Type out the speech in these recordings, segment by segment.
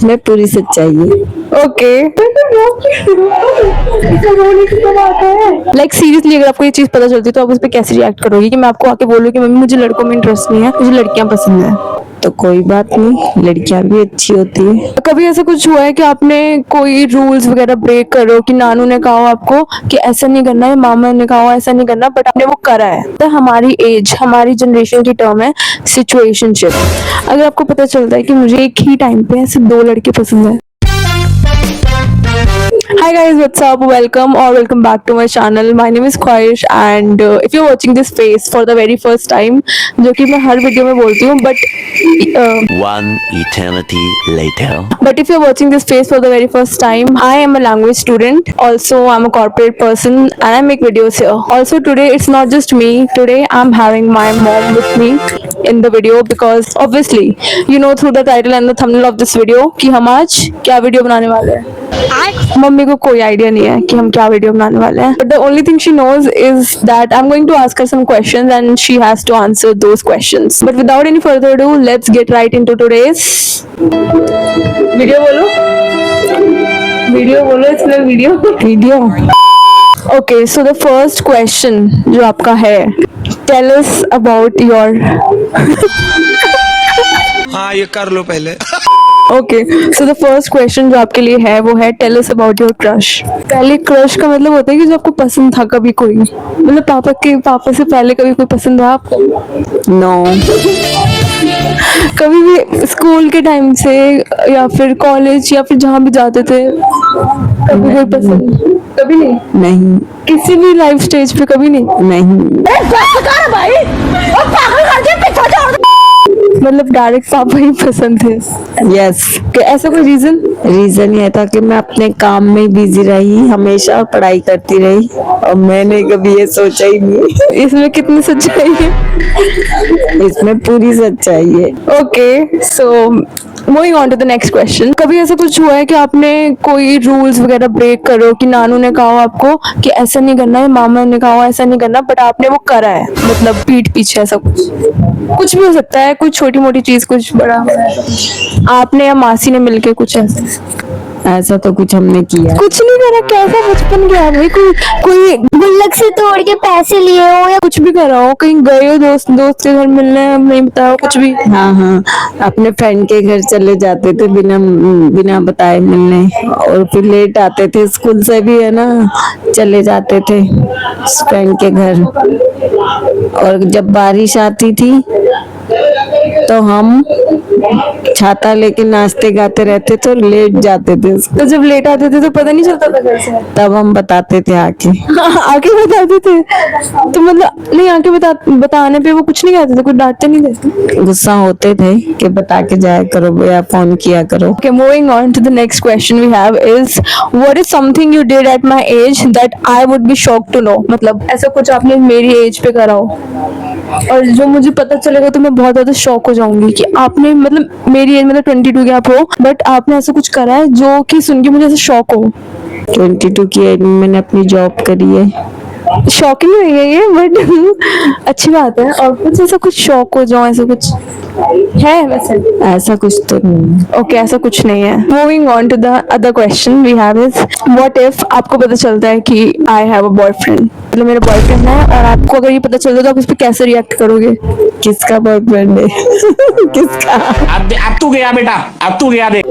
इसमें पूरी सच्चाई है। ओके, लाइक सीरियसली अगर आपको ये चीज पता चलती है तो आप उस पर कैसे रिएक्ट करोगी कि मैं आपको आके बोलूँ कि मम्मी मुझे लड़कों में इंटरेस्ट नहीं है, मुझे लड़कियां पसंद है? तो कोई बात नहीं, लड़कियां भी अच्छी होती है। कभी ऐसा कुछ हुआ है कि आपने कोई रूल्स वगैरह ब्रेक करो कि नानू ने कहा हो आपको कि ऐसा नहीं करना है, मामा ने कहा हो ऐसा नहीं करना, बट आपने वो करा है? तो हमारी एज, हमारी जनरेशन की टर्म है सिचुएशनशिप। अगर आपको पता चलता है कि मुझे एक ही टाइम पे ऐसे 2 लड़के पसंद है। Hi guys, what's up? Welcome back to my channel. My name is Khwahish and if you're watching this face for the very first time, जो कि मैं हर वीडियो में बोलती हूँ, One eternity later. But if you're watching this face for the very first time, I am a language student. Also, I'm a corporate person and I make videos here. Also, today it's not just me. Today I'm having my mom with me in the video because obviously, you know through the title and the thumbnail of this video कि हम आज क्या video बनाने वाले हैं। Mummy को कोई idea नहीं है कि हम क्या वीडियो बनाने वाले हैं, but the only thing she knows is that I'm going to ask her some questions and she has to answer those questions. But without any further ado, let's get right into today's video. बोलो इसमें video. Okay, so the first question जो आपका है, tell us about your हाँ ये कर लो पहले। Okay, so the first question जो आपके लिए है वो है tell us about your crush. पहले क्रश का मतलब होता है कि जो आपको पसंद था कभी कोई, मतलब पापा से पहले कभी कोई पसंद था आपको? नो। कभी भी स्कूल के टाइम से या फिर कॉलेज या फिर जहाँ भी जाते थे कभी कोई पसंद? कभी नहीं। किसी भी लाइफ स्टेज पे कभी नहीं? मतलब डायरेक्ट पापा ही पसंद थे? यस। ऐसा कोई रीजन ये था कि मैं अपने काम में बिजी रही हमेशा, पढ़ाई करती रही और मैंने कभी ये सोचा ही नहीं। इसमें कितनी सच्चाई है? इसमें पूरी सच्चाई है। Okay, so moving on to the next question. कभी ऐसा कुछ हुआ है कि आपने कोई रूल्स वगैरह ब्रेक करो कि नानू ने कहा हो आपको कि ऐसा नहीं करना है, मामा ने कहा हो ऐसा नहीं करना, बट आपने वो करा है, मतलब पीठ पीछे? ऐसा कुछ भी हो सकता है, कुछ छोटी मोटी चीज, कुछ बड़ा आपने या मासी ने मिलके कुछ ऐसा तो कुछ हमने किया कुछ नहीं करा? कैसा बचपन गया भाई? कोई गुल्लक से तोड़ के पैसे लिए हो या कुछ भी करा हो? कहीं गए हो दोस्त के घर मिलने, नहीं बताओ कुछ भी? हाँ, अपने फ्रेंड के घर चले जाते थे बिना बताए मिलने, और फिर लेट आते थे स्कूल से भी, है ना, चले जाते थे फ्रेंड के घर। और जब बारिश आती थी तो हम छाता लेके नाचते गाते रहते तो लेट जाते थे। तो जब लेट आते थे तो पता नहीं चलता था घर से? तब हम बताते थे आके बताते थे? तो मतलब नहीं, आके बताने पे वो कुछ नहीं कहते थे, कुछ डांटते नहीं थे? गुस्सा होते थे कि बता के जाया करो या फोन किया करो। Okay, moving on to the next question we have is what is something you did at my age that I would be shocked to know? मतलब ऐसा कुछ आपने मेरी एज पे करा हो और जो मुझे पता चलेगा तो मैं बहुत ज्यादा शॉक हो जाऊंगी कि आपने, मतलब मेरी एज मतलब 22 की आप हो, बट आपने ऐसा कुछ करा है जो कि सुन के मुझे ऐसा शॉक हो। 22 की एज में मैंने अपनी जॉब करी है। शॉकिंग नहीं है ये, बट अच्छी बात है। और कुछ ऐसा कुछ शॉक हो जाओ, ऐसा कुछ है? वैसे ऐसा कुछ तो नहीं। ओके, ऐसा कुछ नहीं है। Moving on to the other question we have is what if आपको पता चलता है कि आई हैव अ बॉयफ्रेंड, मतलब मेरा बॉयफ्रेंड है, और आपको अगर ये पता चलता है तो आप इस पे कैसे रिएक्ट करोगे? किसका बॉयफ्रेंड है? किसका? अब तू गया बेटा, अब तू गया देख।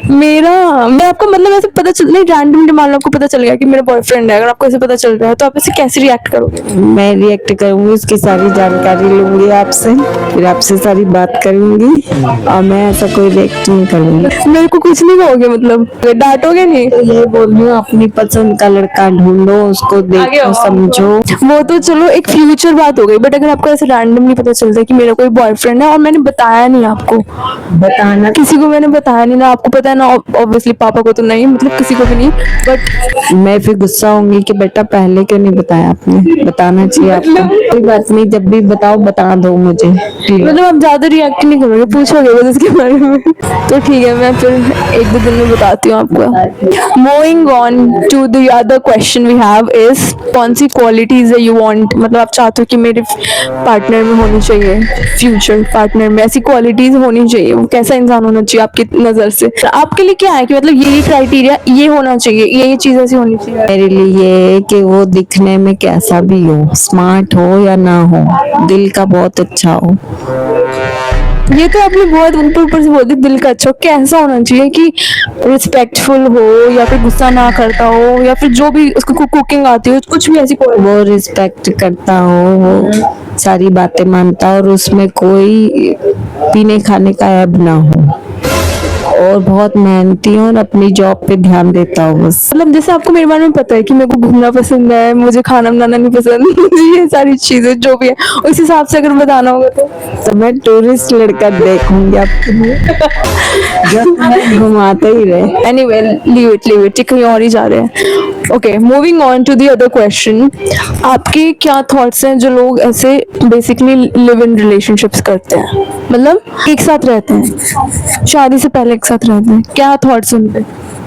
मेरा, मैं आपको मतलब ऐसे पता चल नहीं, रैंडमली मान लो आपको पता चल गया कि मेरा बॉयफ्रेंड है, अगर आपको ऐसे पता चल रहा है तो आप ऐसे कैसे रिएक्ट करोगे? मैं रिएक्ट करूंगी, उसकी सारी जानकारी लूंगी आपसे, फिर आपसे सारी बात करूंगी और मैं ऐसा कोई रिएक्ट नहीं करूंगी। मेरे को कुछ नहीं कहोगे, मतलब डांटोगे नहीं? तो ये बोल रही हूँ, अपनी पसंद का लड़का ढूंढो, उसको देखो समझो। वो तो चलो एक फ्यूचर बात हो गई, बट अगर आपको ऐसे रैंडमली पता चलता है कि मेरा कोई बॉयफ्रेंड है और मैंने बताया नहीं आपको, बताना किसी को मैंने बताया नहीं, ना आपको पता है ना ऑब्वियसली पापा को तो नहीं, मतलब किसी को भी नहीं, बट मैं फिर गुस्सा होंगी कि बेटा पहले क्यों नहीं बताया आपने, बताना चाहिए आपको। कोई बात नहीं, जब भी बताओ बता दो मुझे। मतलब आप ज्यादा रिएक्ट नहीं करोगे, पूछोगे बस इसके बारे में? तो ठीक है, मैं फिर 1-2 दिन में बताती हूँ आपको। Moving on to the other question we have is कौन सी क्वालिटीज है यू वांट, मतलब आप चाहते हो कि मेरे पार्टनर में होनी चाहिए, फ्यूचर पार्टनर में ऐसी क्वालिटीज होनी चाहिए, वो कैसा इंसान होना चाहिए आपकी नजर से? आप आपके लिए क्या है कि मतलब ये क्राइटेरिया ये होना चाहिए, ये चीज ऐसी होनी चाहिए? मेरे लिए ये है कि वो दिखने में कैसा भी हो, स्मार्ट हो या ना हो, दिल का बहुत अच्छा हो। ये तो आपने बहुत ऊपर ऊपर से बोल दी, दिल का अच्छा हो। कैसा होना चाहिए कि रिस्पेक्टफुल हो, या फिर गुस्सा ना करता हो, या फिर जो भी उसको कुकिंग आती हो, कुछ भी ऐसी कोई? वो रिस्पेक्ट करता हो, वो सारी बातें मानता हो और उसमें कोई पीने खाने का ऐब ना हो, और बहुत मेहनती हो और अपनी जॉब पे ध्यान देता हो बस। मतलब जैसे आपको मेरे बारे में पता है कि मेरे को घूमना पसंद है, मुझे खाना बनाना नहीं पसंद, मुझे ये सारी चीजें जो भी है उस हिसाब से अगर बताना होगा तो मैं टूरिस्ट लड़का देखूंगी आपके लिए जो मैं घुमाते ही रहे। एनीवे लीव इट, कहीं और ही जा रहे हैं। Okay, moving on to the other question. आपके क्या थॉट्स हैं जो लोग ऐसे बेसिकली लिव इन रिलेशनशिप्स करते हैं, मतलब एक साथ रहते हैं, शादी से पहले एक साथ रहते हैं, क्या थॉट्स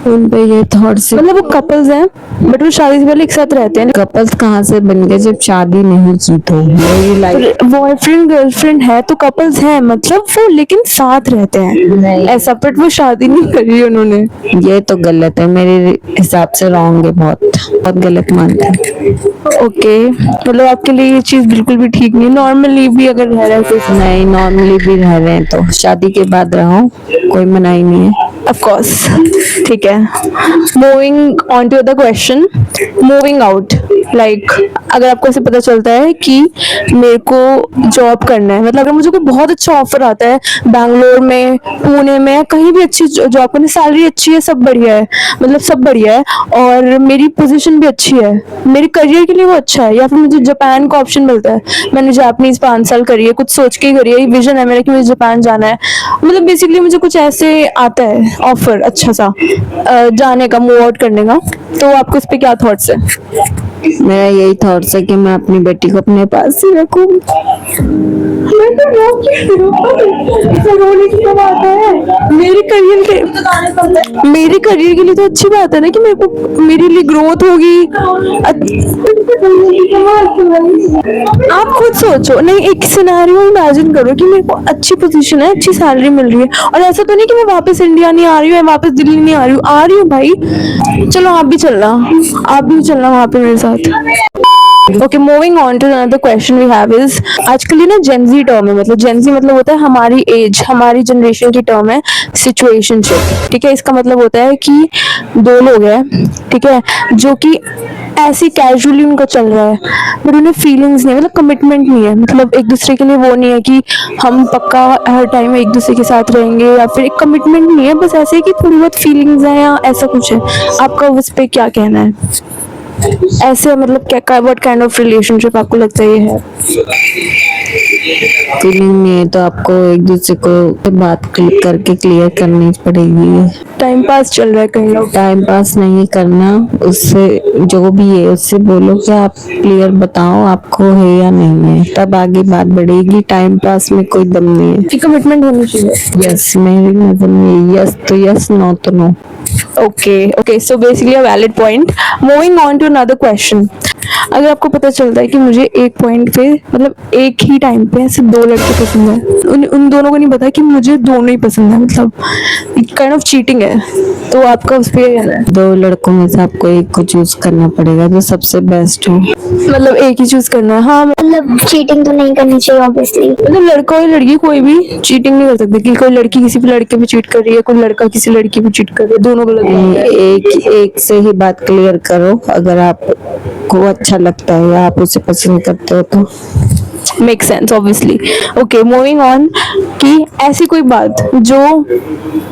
उन पे ये थॉट्स, मतलब वो कपल्स हैं बट वो शादी से पहले एक साथ रहते हैं। कपल्स कहाँ से बन गए जब शादी नहीं की? तो मेरी लाइफ बॉयफ्रेंड गर्लफ्रेंड है तो कपल्स हैं, मतलब वो लेकिन साथ रहते हैं ऐसा, बट वो शादी नहीं करी उन्होंने। ये तो गलत है, मेरे हिसाब से रॉन्ग है, बहुत बहुत गलत मानते हैं। ओके, मतलब आपके लिए ये चीज बिल्कुल भी ठीक नहीं, नॉर्मली भी अगर रह रहे हैं तो नहीं, नॉर्मली भी रह रहे हैं तो शादी के बाद रहो, कोई मनाही नहीं है। ऑफ कोर्स, ठीक है। Moving on to other question, moving out, like अगर आपको ऐसे पता चलता है कि मेरे को जॉब करना है, मतलब अगर मुझे कोई बहुत अच्छा ऑफर आता है बैंगलोर में, पुणे में, कहीं भी अच्छी जॉब करनी, सैलरी अच्छी है, सब बढ़िया है, मतलब सब बढ़िया है, और मेरी पोजीशन भी अच्छी है, मेरे करियर के लिए वो अच्छा है, या फिर मुझे जापान का ऑप्शन मिलता है, मैंने जापानीज 5 साल करी है, कुछ सोच के ही करी है, विजन है मेरा कि मुझे जापान जाना है, मतलब बेसिकली मुझे कुछ ऐसे आता है ऑफर अच्छा सा जाने का, मूव आउट करने का, तो आपको इस पे क्या थॉट्स है? मेरा यही थॉट्स है कि मैं अपनी बेटी को अपने पास ही रखूं। रोने की क्या बात है? मेरे करियर के लिए तो अच्छी बात है ना कि मेरे को, मेरे लिए ग्रोथ होगी। आप खुद सोचो, नहीं एक सिनेरियो इमेजिन करो कि मेरे को अच्छी पोजीशन है, अच्छी सैलरी मिल रही है, और ऐसा तो नहीं कि मैं वापस इंडिया नहीं आ रही हूँ, वापस दिल्ली नहीं आ रही हूँ भाई, चलो आप भी चलना वहां पे मेरे साथ। Okay, moving on to another question we have is, आजकल ये ना जेनजी टर्म है, मतलब जेनजी मतलब होता है हमारी एज, हमारी जनरेशन की टर्म है सिचुएशनशिप, ठीक है। इसका मतलब होता है कि दो लोग हैं, ठीक है, जो कि ऐसे कैजुअली उनका चल रहा है, बट उन्हें फीलिंग्स नहीं है, मतलब कमिटमेंट नहीं है, मतलब एक दूसरे के लिए वो नहीं है कि हम पक्का हर टाइम एक दूसरे के साथ रहेंगे, या फिर एक कमिटमेंट नहीं है, बस ऐसे कि थोड़ी बहुत फीलिंग्स हैं या ऐसा कुछ है। आपका उस पे क्या कहना है? ऐसे मतलब क्या, व्हाट काइंड ऑफ रिलेशनशिप आपको लगता है ये है? फीलिंग नहीं है तो आपको एक दूसरे को बात करके क्लियर करनी पड़ेगी। टाइम पास चल रहा है कहीं लोग, टाइम पास नहीं करना, उससे जो भी है उससे बोलो कि आप क्लियर बताओ आपको है या नहीं है, तब आगे बात बढ़ेगी। टाइम पास में कोई दम नहीं है, कमिटमेंट होनी चाहिए। यस, मेरी नजर में यस तो यस, नो तो no. Okay, so basically a valid point. Moving on to another question, अगर आपको पता चलता है कि मुझे एक पॉइंट पे, मतलब एक ही टाइम पे ऐसे 2 लड़के पसंद है, उन दोनों को नहीं पता कि मुझे दोनों ही पसंद है, मतलब काइंड ऑफ चीटिंग है, तो आपका उस पे क्या है? 2 लड़कों में से आपको एक को चूज करना पड़ेगा जो सबसे बेस्ट हो, मतलब एक ही चूज करना है? हाँ, मतलब चीटिंग तो नहीं करनी चाहिए ऑब्वियसली। मतलब लड़का और लड़की कोई भी चीटिंग नहीं कर सकते, कि कोई लड़की किसी भी लड़के पे चीट कर रही है, कोई लड़का किसी लड़की पे चीट कर रहा है, दोनों गलत है। एक से ही बात क्लियर करो, अगर आपको अच्छा लगता है या आप उसे पसंद करते हो तो। Make sense obviously. Okay, moving on, कि ऐसी कोई बात जो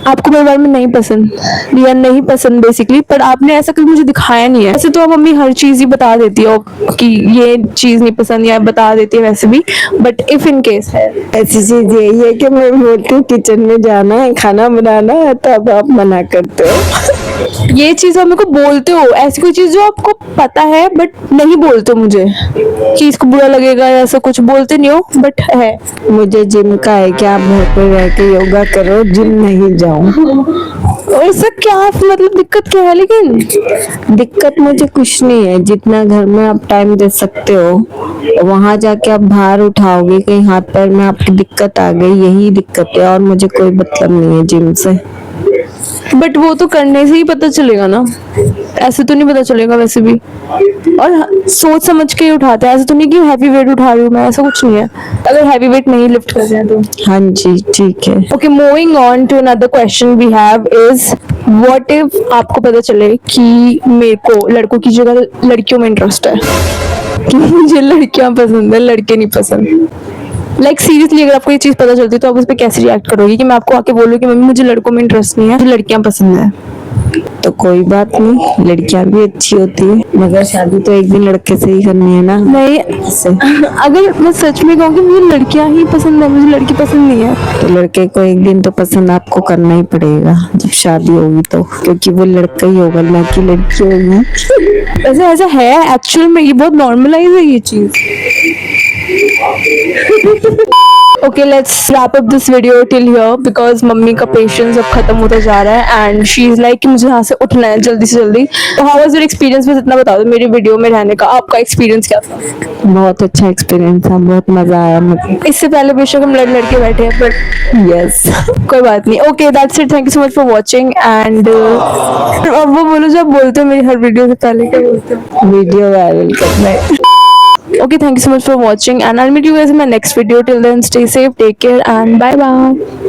आपको मेरे बारे में नहीं पसंद या नहीं पसंद बेसिकली, पर आपने ऐसा कभी मुझे दिखाया नहीं है। ऐसे तो आप मम्मी हर चीज ही बता देती हो कि ये चीज नहीं पसंद, या बता देती है वैसे भी, बट इफ इन केस है ऐसी चीज यही है कि मैं बोलती हूँ किचन में जाना है, खाना बनाना है, तब आप मना करते हो। ये चीज आप मेरे को बोलते हो, ऐसी कोई चीज जो आपको पता है बट नहीं बोलते मुझे कि इसको बुरा लगेगा या ऐसा कुछ, बोलते नहीं हो बट है। मुझे जिम का है कि आप घर पे रह के योगा करो, जिम नहीं जाऊं। और सर क्या मतलब दिक्कत क्या है? लेकिन दिक्कत मुझे कुछ नहीं है, जितना घर में आप टाइम दे सकते हो वहां जाके आप भार उठाओगे, कहीं हाथ पैर में आपकी दिक्कत आ गई, यही दिक्कत है, और मुझे कोई मतलब नहीं है जिम से। बट वो तो करने से ही पता चलेगा ना, ऐसे तो नहीं पता चलेगा वैसे भी। और सोच समझ के ही उठाते हैं, ऐसे तो नहीं कि हैवी वेट उठा रही हूँ मैं, ऐसा कुछ नहीं है अगर हैवी वेट नहीं लिफ्ट कर रहे हैं तो। हाँ जी ठीक है। Okay, moving on to another question we have is what if आपको पता चले कि मेरे को लड़कों की जगह लड़कियों में इंटरेस्ट है, कि मुझे लड़कियां पसंद है लड़के नहीं पसंद। लाइक सीरियसली अगर आपको ये चीज पता चलती है तो आप उस पर कैसे रिएक्ट करोगे कि मैं आपको आके बोलूँ कि मम्मी मुझे लड़कों में इंटरेस्ट नहीं है, मुझे लड़कियां पसंद है। तो कोई बात नहीं, लड़कियां भी अच्छी होती है, मगर शादी तो एक दिन लड़के से ही करनी है ना। नहीं, ऐसे अगर मैं सच में कहूँ कि मुझे लड़कियां ही पसंद है, मुझे लड़की पसंद नहीं है। तो लड़के को एक दिन तो पसंद आपको करना ही पड़ेगा जब शादी होगी तो, क्योंकि वो लड़का ही होगा ना कि लड़की होगी। वैसे ऐसा है एक्चुअल में, ये बहुत नॉर्मलाइज है ये चीज। Okay, let's wrap up this video till here because mummy का पेशेंस अब खत्म होता जा रहा है एंड शी इज लाइक कि मुझे यहाँ से उठना है जल्दी से जल्दी। तो हाउ वाज योर एक्सपीरियंस, बस इतना बता दो मेरी वीडियो में रहने का, आपका एक्सपीरियंस क्या था? बहुत अच्छा एक्सपीरियंस था, बहुत मजा आया मुझे। इससे पहले बेशक हम लड़ लड़के बैठे हैं बट यस कोई बात नहीं। Okay that's it, thank you so much for watching and अब वो बोलो जो आप बोलते हो मेरी हर वीडियो से पहले, क्या बोलते हो? वीडियो वायरल करना है। Okay, thank you so much for watching and I'll meet you guys in my next video. Till then, stay safe, take care and bye bye.